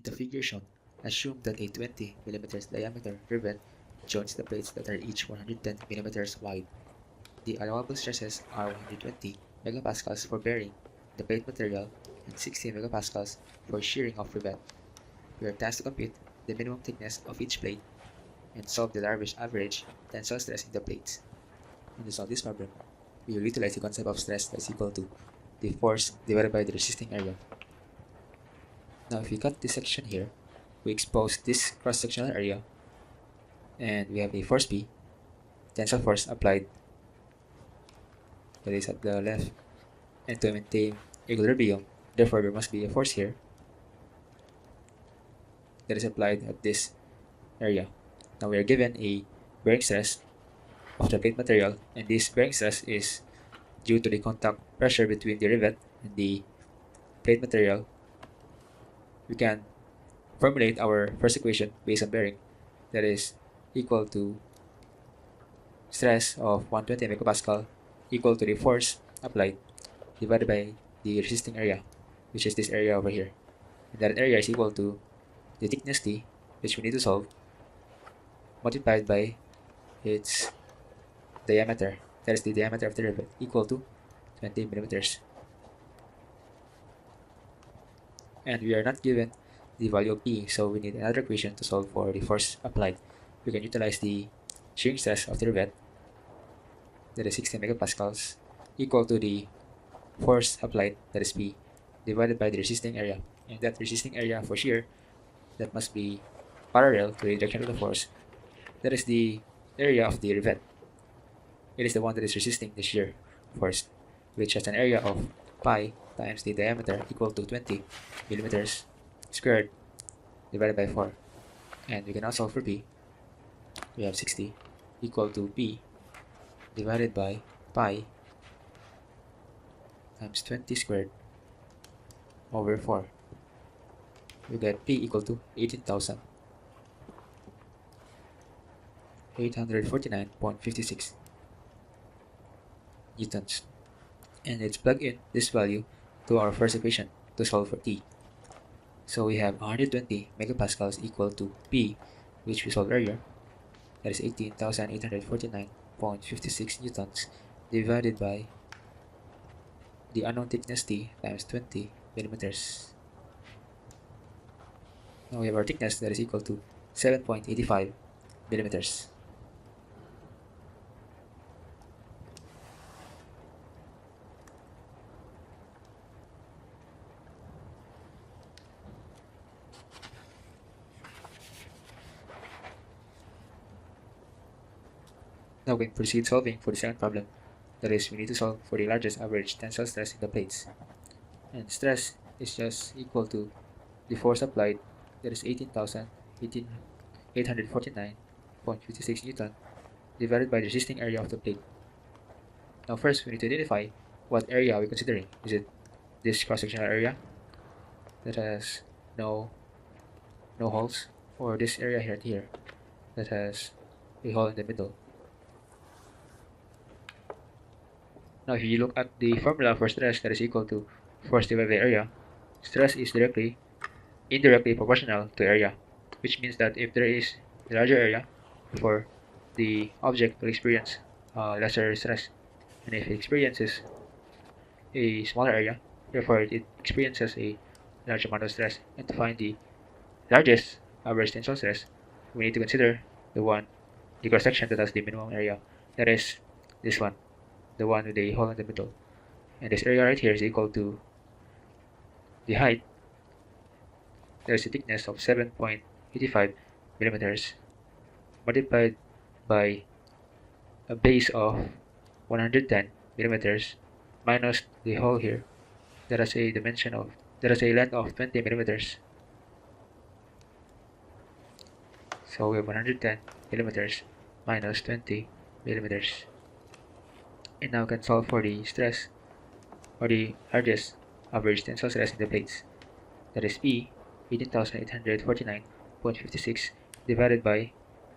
In the figure shown, assume that a 20 mm diameter rivet joins the plates that are each 110 mm wide. The allowable stresses are 120 megapascals for bearing the plate material and 60 megapascals for shearing of rivet. We are tasked to compute the minimum thickness of each plate and solve the average tensile stress in the plates. And to solve this problem, we will utilize the concept of stress that is equal to the force divided by the resisting area. Now if we cut this section here, we expose this cross-sectional area and we have a force P, tensile force applied, that is at the left, and to maintain equilibrium, therefore there must be a force here that is applied at this area. Now we are given a bearing stress of the plate material, and this bearing stress is due to the contact pressure between the rivet and the plate material. We can formulate our first equation based on bearing, that is equal to stress of 120 megapascal equal to the force applied divided by the resisting area, which is this area over here. And that area is equal to the thickness T, which we need to solve, multiplied by its diameter, that is the diameter of the rivet, equal to 20 millimeters. And we are not given the value of P, so we need another equation to solve for the force applied. We can utilize the shearing stress of the rivet, that is 60 megapascals, equal to the force applied, that is P, divided by the resisting area. And that resisting area for shear, that must be parallel to the direction of the force, that is the area of the rivet. It is the one that is resisting the shear force, which has an area of pi times the diameter equal to 20 millimeters squared divided by 4. And we can now solve for P. We have 60 equal to P divided by pi times 20 squared over 4. We get P equal to 18,849.56 newtons. And let's plug in this value to our first equation to solve for T. So we have 120 megapascals equal to P, which we solved earlier, that is 18,849.56 newtons, divided by the unknown thickness T times 20 millimeters. Now we have our thickness that is equal to 7.85 millimeters. Now we can proceed solving for the second problem. That is, we need to solve for the largest average tensile stress in the plates. And stress is just equal to the force applied, that is 18,849.56 Newton, divided by the resisting area of the plate. Now first, we need to identify what area we're considering. Is it this cross-sectional area that has no holes, or this area here that has a hole in the middle? Now if you look at the formula for stress, that is equal to force divided by area, stress is indirectly proportional to area, which means that if there is a larger area, for the object will experience lesser stress, and if it experiences a smaller area, therefore it experiences a large amount of stress. And to find the largest average tensile stress, we need to consider the cross section that has the minimum area, that is this one, the one with the hole in the middle. And this area right here is equal to the height, there is a thickness of 7.85 millimeters, multiplied by a base of 110 millimeters minus the hole here that has a length of 20 millimeters. So we have 110 millimeters minus 20 millimeters. And now we can solve for the stress, or the largest average tensile stress in the plates, that is P, 18,849.56 divided by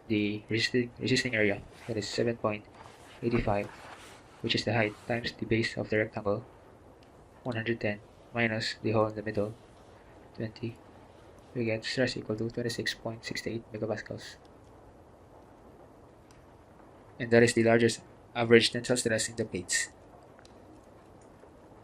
the resisting area, that is 7.85, which is the height, times the base of the rectangle, 110, minus the hole in the middle, 20, we get stress equal to 26.68 megapascals. And that is the largest average tensile stress in the plates.